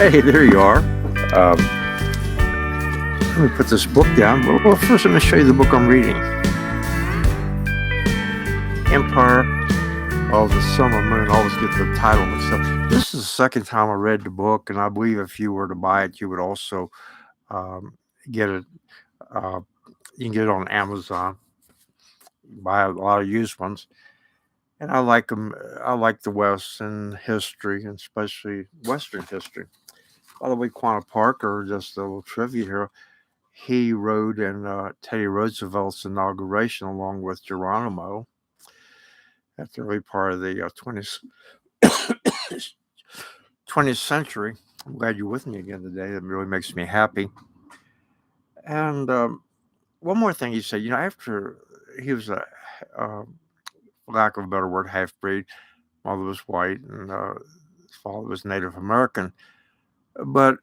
Hey, there you are. Um, Let me put this book down. Well, first I'm going to show you the book I'm reading. Empire of the Summer Moon. I always get the title mixed up. This is the second time I read the book, and I believe if you were to buy it, you would also um, get it. Uh, you can get it on Amazon. Buy a lot of used ones, and I like them. I like the Western history, and especially Western history. By the way, Quanah Parker, just a little trivia here. He rode in Teddy Roosevelt's inauguration along with Geronimo at the early part of the 20th century. I'm glad you're with me again today. That really makes me happy. And one more thing he said, after he was uh, for lack of a better word, half breed, mother was white and his father was Native American. But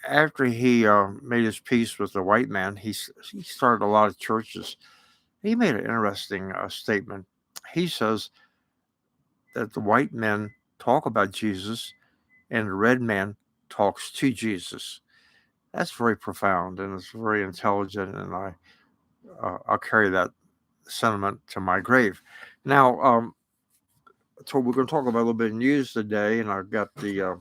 after he made his peace with the white man, he started a lot of churches. He made an interesting statement. He says that the white men talk about Jesus and the red man talks to Jesus. That's very profound and it's very intelligent, and I'll carry that sentiment to my grave. Now, so we're going to talk about a little bit of news today, and I've got the.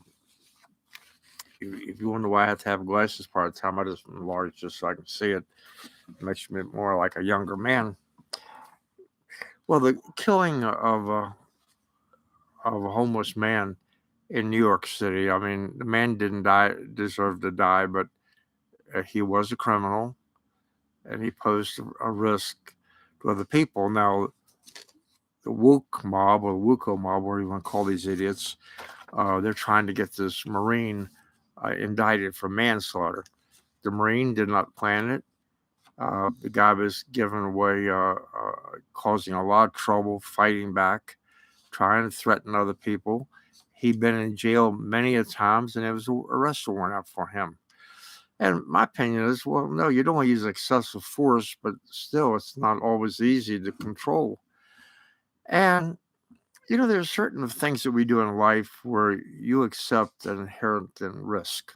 If you wonder why I have to have glasses part of the time, I just enlarge just so I can see it. It makes me more like a younger man. Well, the killing of a homeless man in New York City. I mean, the man didn't deserve to die, but he was a criminal, and he posed a risk to other people. Now, the woke mob or the WUCO mob, whatever you want to call these idiots, they're trying to get this Marine indicted for manslaughter. The Marine did not plan it. The guy was given away, causing a lot of trouble, fighting back, trying to threaten other people. He'd been in jail many a times, and there was an arrest warrant out for him. And my opinion is, well, no, you don't want to use excessive force, but still, it's not always easy to control. And there's certain things that we do in life where you accept an inherent risk.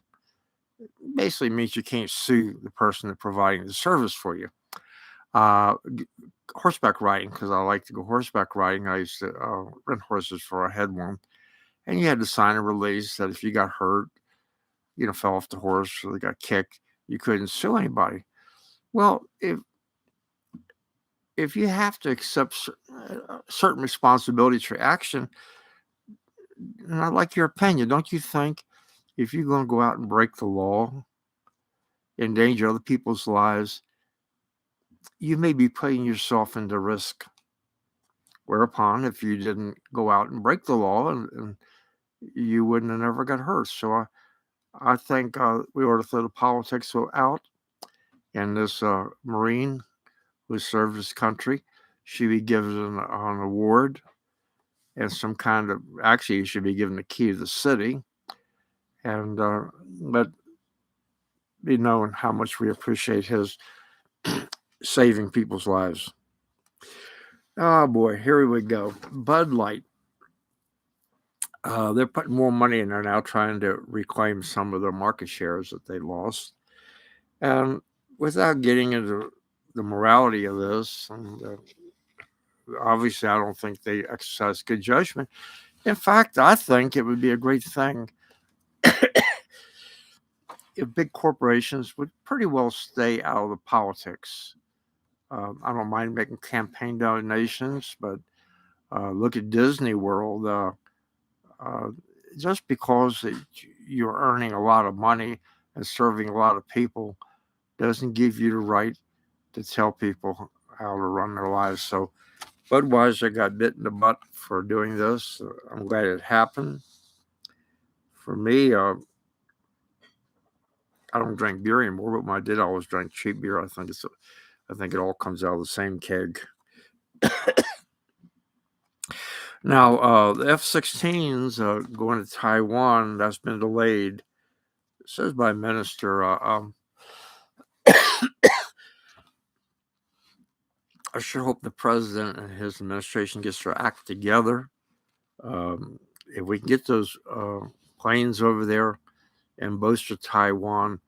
It basically means you can't sue the person that's providing the service for you. Uh, Horseback riding, because I like to go horseback riding. I used to rent horses before I had one. And you had to sign a release that if you got hurt, fell off the horse or they got kicked, you couldn't sue anybody. Well, if you have to accept certain responsibilities for action, and I like your opinion, don't you think if you're going to go out and break the law, endanger other people's lives, you may be putting yourself into risk? Whereupon, if you didn't go out and break the law, and you wouldn't have never got hurt. So I think we ought to throw the politics out, and this Marine who served his country should be given an award and some kind of, actually, he should be given the key to the city, and let be known how much we appreciate his saving people's lives. Oh boy, here we go. Bud Light. They're putting more money in there now, trying to reclaim some of their market shares that they lost. And without getting into the morality of this, and obviously I don't think they exercise good judgment. In fact, I think it would be a great thing if big corporations would pretty well stay out of the politics. I don't mind making campaign donations, but look at Disney World. Just because you're earning a lot of money and serving a lot of people doesn't give you the right to tell people how to run their lives. So Budweiser got bit in the butt for doing this. I'm glad it happened. For me, I don't drink beer anymore, but when I did, I always drank cheap beer. I think it all comes out of the same keg. Now, the F-16s going to Taiwan, that's been delayed. It says by Minister. I sure hope the president and his administration gets their act together. If we can get those planes over there, and boast of Taiwan,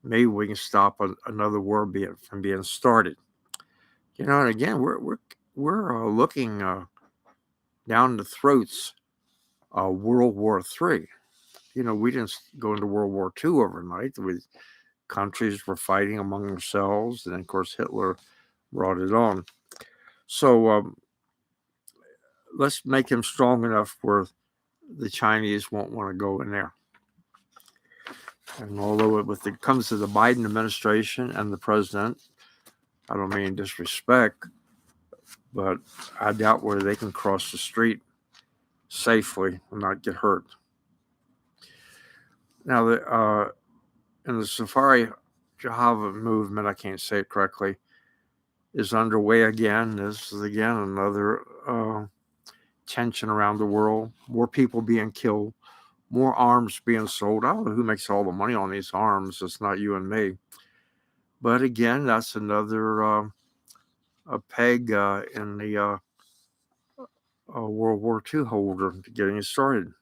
maybe we can stop another war from being started. And again, we're looking down the throats of World War III. We didn't go into World War II overnight. Countries were fighting among themselves, and of course Hitler brought it on. So let's make him strong enough where the Chinese won't want to go in there. And although it comes to the Biden administration and the president, I don't mean disrespect, but I doubt whether they can cross the street safely and not get hurt. Now, in the Safari Jahava movement, I can't say it correctly, is underway again. This is again another tension around the world. More people being killed, more arms being sold. I don't know who makes all the money on these arms. It's not you and me. But again, that's another a peg in the World War II holder getting started.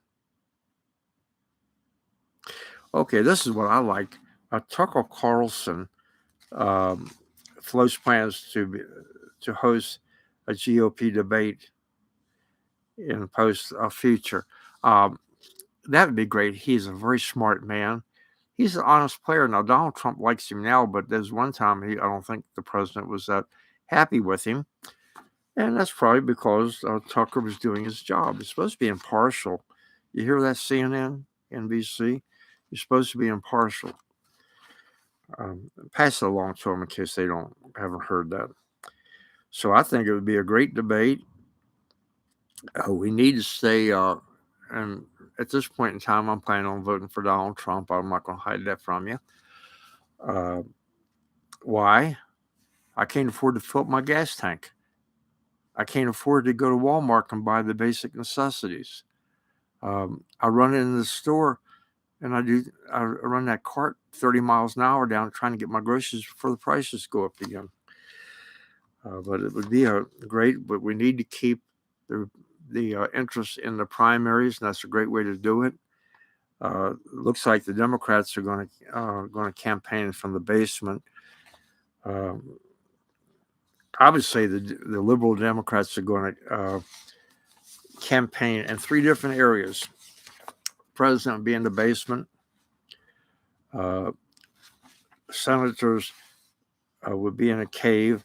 Okay, this is what I like. Tucker Carlson floats plans to host a GOP debate in post future. That would be great. He's a very smart man. He's an honest player. Now, Donald Trump likes him now, but there's one time I don't think the president was that happy with him. And that's probably because Tucker was doing his job. He's supposed to be impartial. You hear that, CNN, NBC? You're supposed to be impartial. Pass it along to them in case they haven't heard that. So I think it would be a great debate. We need to stay, and at this point in time, I'm planning on voting for Donald Trump. I'm not going to hide that from you. Why? I can't afford to fill up my gas tank. I can't afford to go to Walmart and buy the basic necessities. I run into the store and I run that cart 30 miles an hour down trying to get my groceries before the prices go up again. But it would be but we need to keep the interest in the primaries, and that's a great way to do it. Looks like the Democrats are going to campaign from the basement. I would say the liberal Democrats are going to campaign in 3 different areas. President would be in the basement. Senators would be in a cave,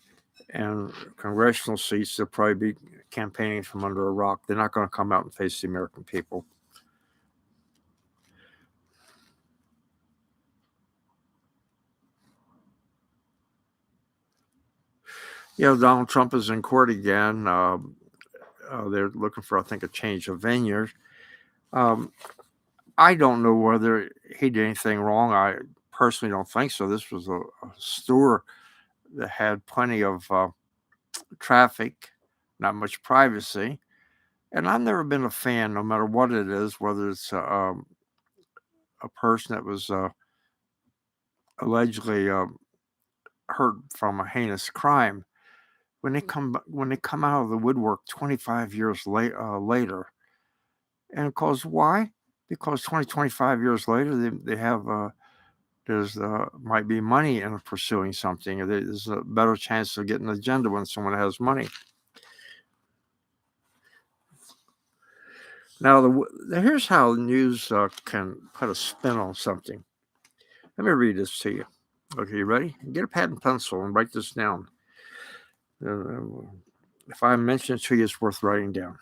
and congressional seats, they'll probably be campaigning from under a rock. They're not going to come out and face the American people. Donald Trump is in court again. They're looking for, I think, a change of venue. I don't know whether he did anything wrong. I personally don't think so. This was a store that had plenty of traffic, not much privacy. And I've never been a fan, no matter what it is, whether it's a person that was allegedly hurt from a heinous crime. When they come out of the woodwork 25 years later, and because why? Because 25 years later, they have might be money in pursuing something. There's a better chance of getting an agenda when someone has money. Now, here's how the news can put a spin on something. Let me read this to you. Okay, you ready? Get a pad and pencil and write this down. If I mention it to you, it's worth writing down.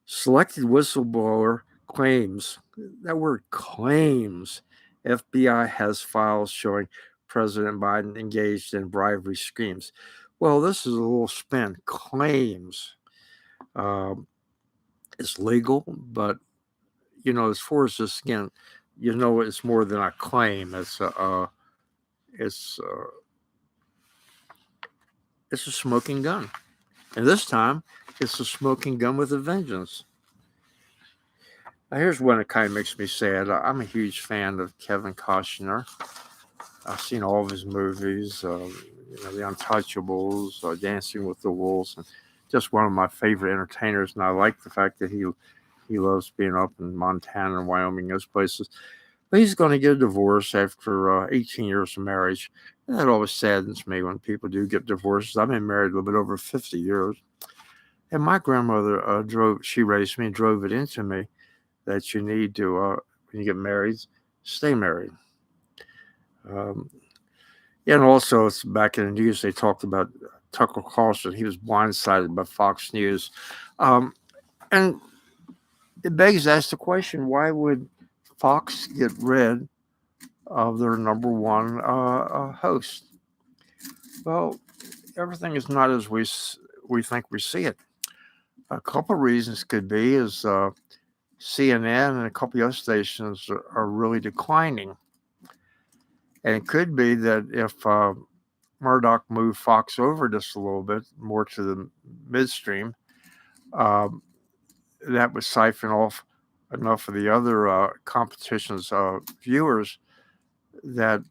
Selected whistleblower claims, that word claims, FBI has files showing President Biden engaged in bribery schemes. Well, this is a little spin. Claims. It's legal, but, as far as this, again, it's more than a claim. It's a smoking gun. And this time, it's a smoking gun with a vengeance. Now, here's one that kind of makes me sad. I'm a huge fan of Kevin Costner. I've seen all of his movies, The Untouchables, Dancing with the Wolves, and just one of my favorite entertainers. And I like the fact that he loves being up in Montana and Wyoming, those places. But he's going to get a divorce after 18 years of marriage. And that always saddens me when people do get divorces. I've been married a little bit over 50 years. And my grandmother she raised me and drove it into me that you need to, when you get married, stay married. Um, and also, it's back in the news, they talked about Tucker Carlson. He was blindsided by Fox News. Um, and it begs to ask the question, why would Fox get rid of their number one host? Well, everything is not as we think we see it. A couple of reasons could be is CNN and a couple of other stations are really declining. And it could be that if Murdoch moved Fox over just a little bit more to the midstream, um, that would siphon off enough of the other competition's viewers that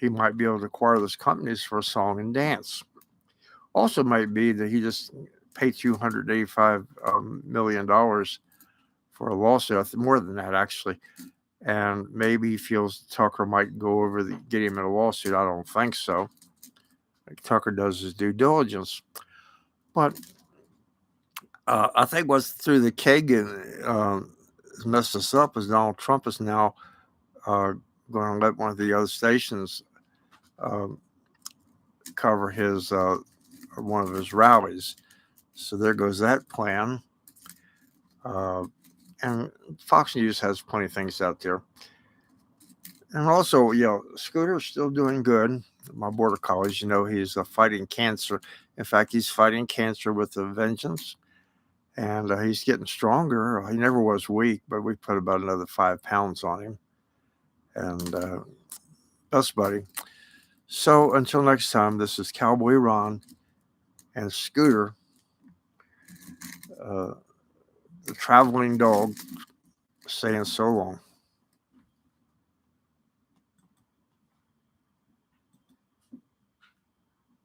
he might be able to acquire those companies for a song and dance. Also, might be that he just paid $285 million for a lawsuit, more than that actually, and maybe he feels Tucker might go over get him in a lawsuit. I don't think so. Tucker does his due diligence, but I think what's through the Kagan messed us up is Donald Trump is now going to let one of the other stations cover his one of his rallies. So there goes that plan. And Fox News has plenty of things out there. And also, Scooter's still doing good. My border collie, he's fighting cancer. In fact, he's fighting cancer with a vengeance. And he's getting stronger. He never was weak, but we put about another 5 pounds on him. And best buddy. So until next time, this is Cowboy Ron and Scooter, the traveling dog, saying so long.